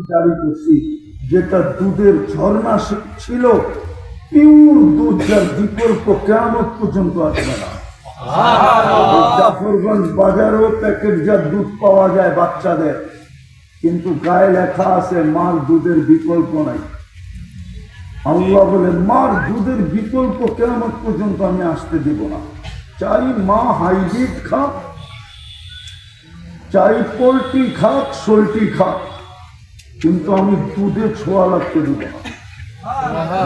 জারি করছি, যেটা দুধের ঝর্ণা ছিল, পিওর দুধ, যার বিকল্প কিয়ামত পর্যন্ত আসবে না। জাফরগঞ্জ বাজারেও প্যাকেটজাত দুধ পাওয়া যায় বাচ্চাদের, কিন্তু গায়ে লেখা আছে মার দুধের বিকল্প নাই। আল্লাহ বলে মার দুধের বিকল্প কিয়ামত পর্যন্ত আমি আসতে দেব না। চাই মা হাইব্রিড খাক, চাই পোল্ট্রি খাক, সোল্ট্রি খাক, কিন্তু আমি দুধে ছোঁয়া লাগতে দেব না।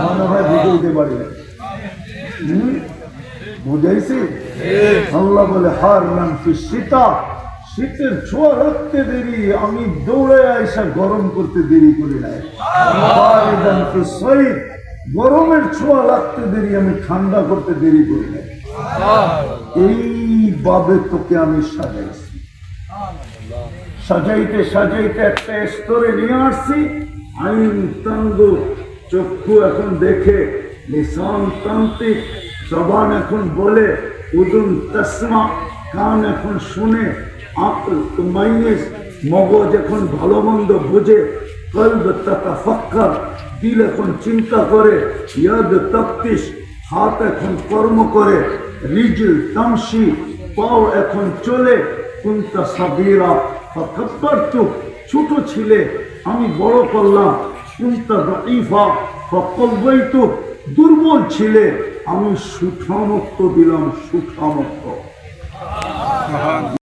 মনে হয় বুঝাইতে পারি না। বুঝাইছি? আল্লাহ বলে হার নাম কি শীতা, শীতের ছোঁয়া রাখতে দেরি, আমি দৌড়ে আইসা গরম করতে দেরি করি নাই। গরমের ছোঁয়া লাগতে দেরি, আমি ঠান্ডা করতে দেরি করি নাই। এইভাবে তোকে আমি সাজাইছি, সাজাইতে সাজাইতে একটা স্তরে নিয়ে আসছি। আইন তঙ্গ, চক্ষু এখন দেখে, লিসান তান্ত্রিক, জবান এখন বলে, উদুন তসমা, কান এখন শুনে, আকল তুমাইয়েস, মগজ এখন ভালো মন্দ বুঝে, কলব তাতাফাক্কার, দিল এখন চিন্তা করে, ইয়াদ তাফতিশ, হাত এখন কর্ম করে, রিজল তামশি, পাও এখন চলে, কুনতা সাগীরা ফাকাব্বারতু, ছোট ছিলে আমি বড় করলাম, কুনতা দাঈফা ফাকাওয়াইতু, দুর্বল ছিলে আমি সুসামর্থ্য দিলাম, সুসামর্থ্য।